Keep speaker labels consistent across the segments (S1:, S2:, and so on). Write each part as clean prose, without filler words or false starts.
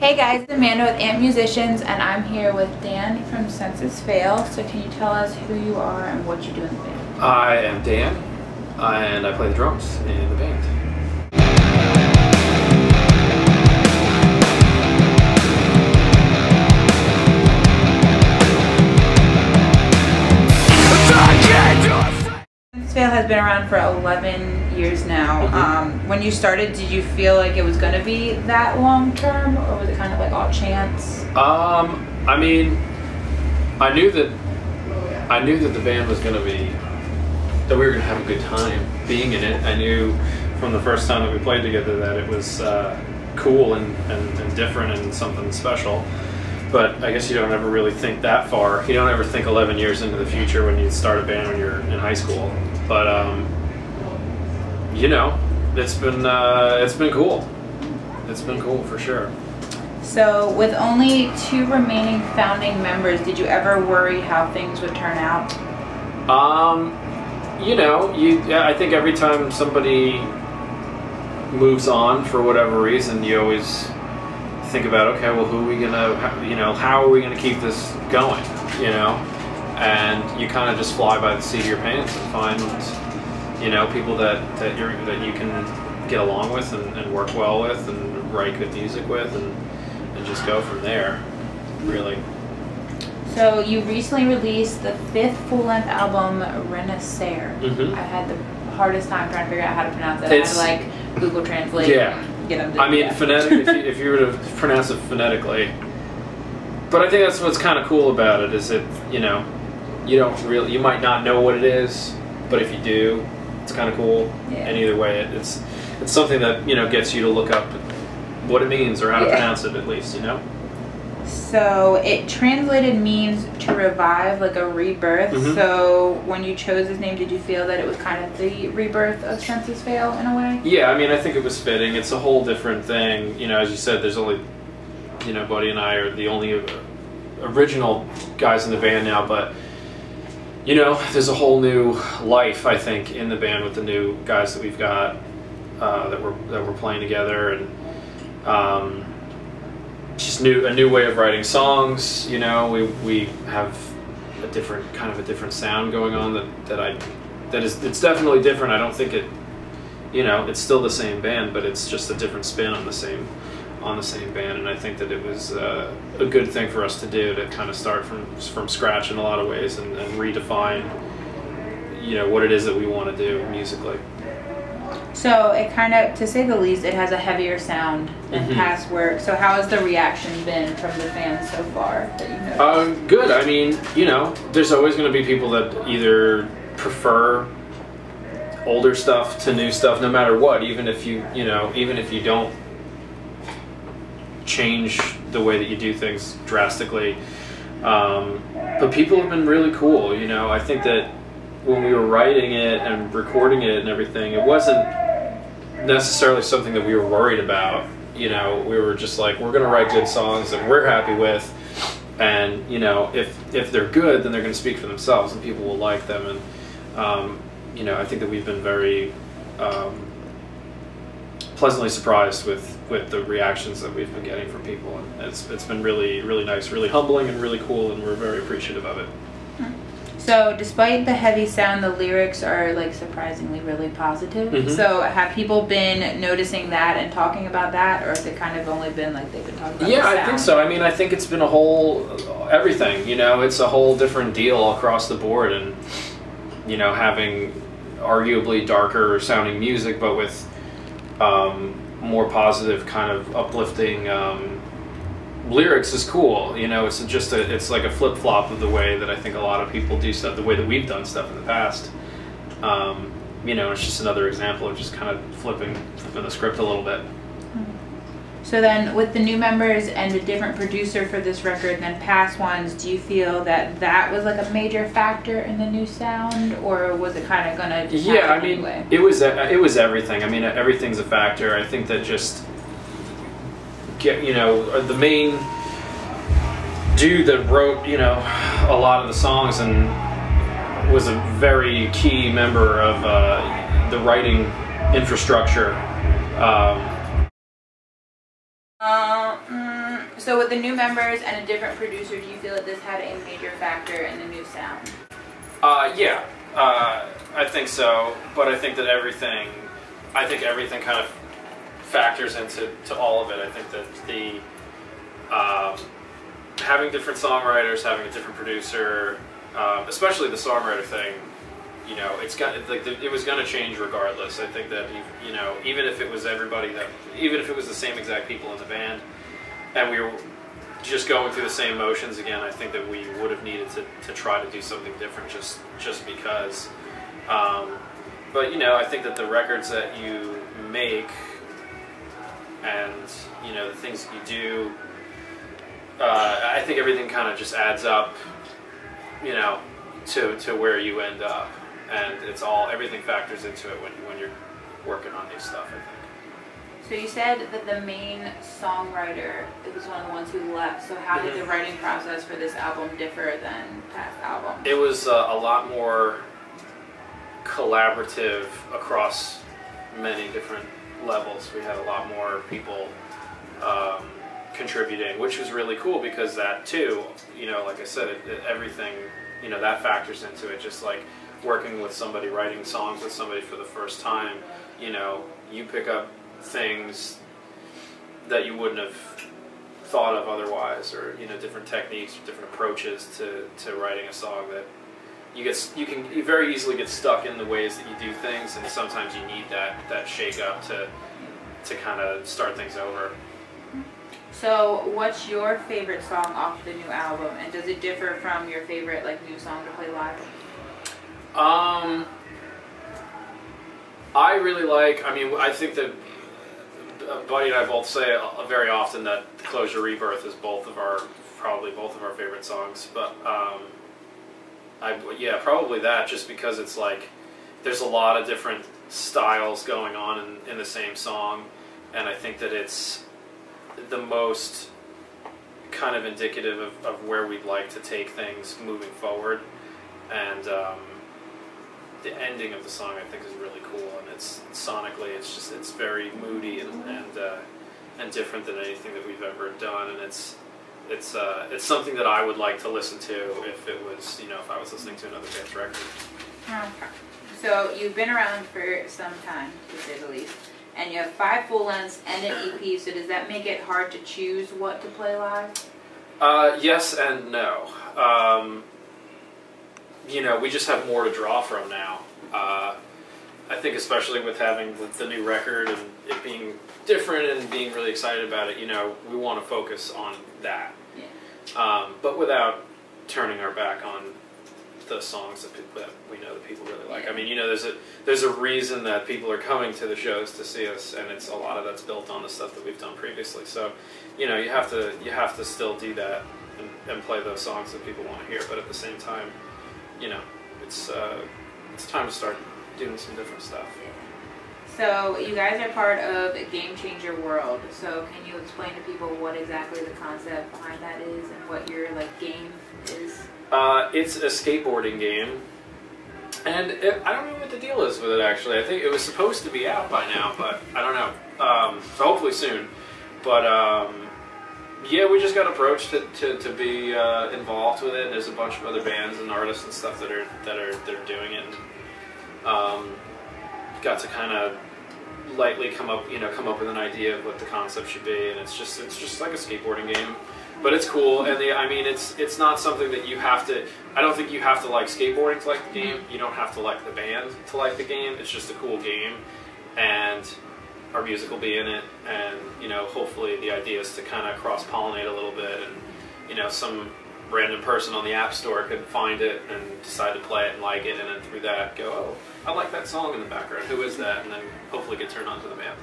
S1: Hey guys, it's Amanda with Amp Musicians, and I'm here with Dan from Senses Fail. So can you tell us who you are and what you do in the band?
S2: I am Dan, and I play the drums in the band.
S1: Senses Fail has been around for 11 years now. When you started, did you feel like it was going to be that long term, or was it kind of like all chance?
S2: I mean, I knew that the band was going to be, that we were going to have a good time being in it. I knew from the first time that we played together that it was cool and different and something special. But I guess you don't ever really think that far. You don't ever think 11 years into the future when you start a band when you're in high school. But you know, it's been cool. It's been cool for sure.
S1: So with only 2 remaining founding members, did you ever worry how things would turn out?
S2: You know, I think every time somebody moves on for whatever reason, you always think about, okay, well, who are we gonna, you know, how are we gonna keep this going, you know? And you kind of just fly by the seat of your pants and find, you know, people that you can get along with and work well with and write good music with and just go from there, really.
S1: So you recently released the 5th full-length album, Renaissance. I had the hardest time trying to figure out how to pronounce it. I had to like Google Translate.
S2: Yeah.
S1: Get them to
S2: I mean, phonetic. if you were to pronounce it phonetically, but I think that's what's kind of cool about it is that, you know, you might not know what it is, but if you do, it's kind of cool. Yeah. And either way, it's something that, you know, gets you to look up what it means or how to pronounce it at least, you know. So it translated means to revive, like a rebirth. So when you chose this name, did you feel that it was kind of the rebirth of Senses Fail in a way? Yeah, I mean, I think it was fitting. It's a whole different thing. You know, as you said, there's only, you know, Buddy and I are the only original guys in the band now, but, you know, there's a whole new life, I think, in the band with the new guys that we've got that we're playing together, and just a new way of writing songs. You know, we have a different sound going on it's definitely different. I don't think it, you know, it's still the same band, but it's just a different spin on the same band, and I think that it was a good thing for us to do, to kind of start from scratch in a lot of ways and redefine, you know, what it is that we want to do musically. So it kind of, to say the least, it has a heavier sound than past work. So how has the reaction been from the fans so far that you've noticed? Good. I mean, you know, there's always going to be people that either prefer older stuff to new stuff, no matter what. Even if you don't change the way that you do things drastically. But people have been really cool. You know, I think that when we were writing it and recording it and everything, it wasn't necessarily something that we were worried about. You know, we were just like, we're gonna write good songs that we're happy with, and, you know, if they're good, then they're gonna speak for themselves and people will like them. And you know, I think that we've been very pleasantly surprised with the reactions that we've been getting from people, and it's been really, really nice, really humbling and really cool, and we're very appreciative of it.
S1: So despite the heavy sound, the lyrics are like surprisingly really positive. So have people been noticing that and talking about that, or has it kind of only been like they've been talking about the sound?
S2: I think so. I mean, I think it's been a whole, everything, you know, it's a whole different deal across the board, and, you know, having arguably darker sounding music, but with more positive, kind of uplifting lyrics is cool. You know, it's like a flip-flop of the way that I think a lot of people do stuff, the way that we've done stuff in the past. You know, it's just another example of just kind of flipping the script a little bit.
S1: So then, with the new members and a different producer for this record than past ones, do you feel that was like a major factor in the new sound, or was it kind of gonna just happen
S2: I mean,
S1: anyway?
S2: it was everything. I mean, everything's a factor. I think that just you know, the main dude that wrote, you know, a lot of the songs and was a very key member of the writing infrastructure.
S1: So with the new members and a different producer, do you feel that this had a major factor in the new sound?
S2: Yeah, I think so. But I think that everything kind of factors into all of it. I think that the having different songwriters, having a different producer, especially the songwriter thing, you know, it was going to change regardless. I think that, you know, even if it was the same exact people in the band, and we were just going through the same motions again, I think that we would have needed to try to do something different just because. But, you know, I think that the records that you make and, you know, the things that you do, I think everything kind of just adds up, you know, to where you end up. And everything factors into it when you're working on new stuff, I think.
S1: So you said that the main songwriter, it was one of the ones who left. So how did the writing process for this album differ than past albums?
S2: It was a lot more collaborative across many different levels. We had a lot more people contributing, which was really cool because that too, you know, like I said, everything, you know, that factors into it. Just like working with somebody, writing songs with somebody for the first time, you know, you pick up things that you wouldn't have thought of otherwise, or, you know, different techniques, different approaches to writing a song that you very easily get stuck in the ways that you do things, and sometimes you need that shake up to kind of start things over.
S1: So what's your favorite song off the new album, and does it differ from your favorite new song to play live?
S2: I really like, I think that Buddy and I both say very often that Closure Rebirth is probably both of our favorite songs, but yeah, probably that, just because it's like there's a lot of different styles going on in the same song, and I think that it's the most kind of indicative of where we'd like to take things moving forward. And the ending of the song, I think, is really cool, and it's sonically, it's very moody and different than anything that we've ever done, and it's something that I would like to listen to if it was, you know, if I was listening to another band's record.
S1: Okay. So you've been around for some time, to say the least, and you have 5 full lengths and an EP. So does that make it hard to choose what to play live?
S2: Yes and no. You know, we just have more to draw from now. I think especially with having the new record and it being different and being really excited about it, you know, we want to focus on that. Yeah. But without turning our back on the songs that we know that people really like. Yeah. I mean, you know, there's a reason that people are coming to the shows to see us, and it's a lot of that's built on the stuff that we've done previously. So, you know, you have to still do that and play those songs that people want to hear, but at the same time, you know, it's time to start doing some different stuff.
S1: So you guys are part of Game Changer World. So can you explain to people what exactly the concept behind that is and what your game is?
S2: It's a skateboarding game, and I don't know what the deal is with it, actually. I think it was supposed to be out by now, but I don't know. So hopefully soon. But yeah, we just got approached to be involved with it. There's a bunch of other bands and artists and stuff that are doing it. And, got to kind of lightly come up with an idea of what the concept should be, and it's just like a skateboarding game, but it's cool. And it's not something that you have to. I don't think you have to like skateboarding to like the game. You don't have to like the band to like the game. It's just a cool game, and our music will be in it, and, you know, hopefully the idea is to kind of cross-pollinate a little bit, and, you know, some random person on the App Store could find it and decide to play it and like it, and then through that go, oh, I like that song in the background, who is that? And then hopefully get turned on to the band.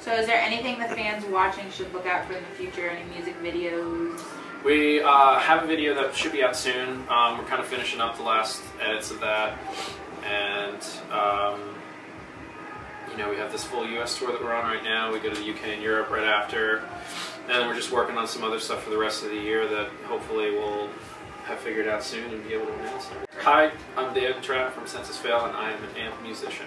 S1: So is there anything the fans watching should look out for in the future, any music videos?
S2: We have a video that should be out soon. We're kind of finishing up the last edits of that, and you know, we have this full US tour that we're on right now. We go to the UK and Europe right after, and we're just working on some other stuff for the rest of the year that hopefully we'll have figured out soon and be able to announce. Hi, I'm Trapp from Census Fail, and I am an amp musician.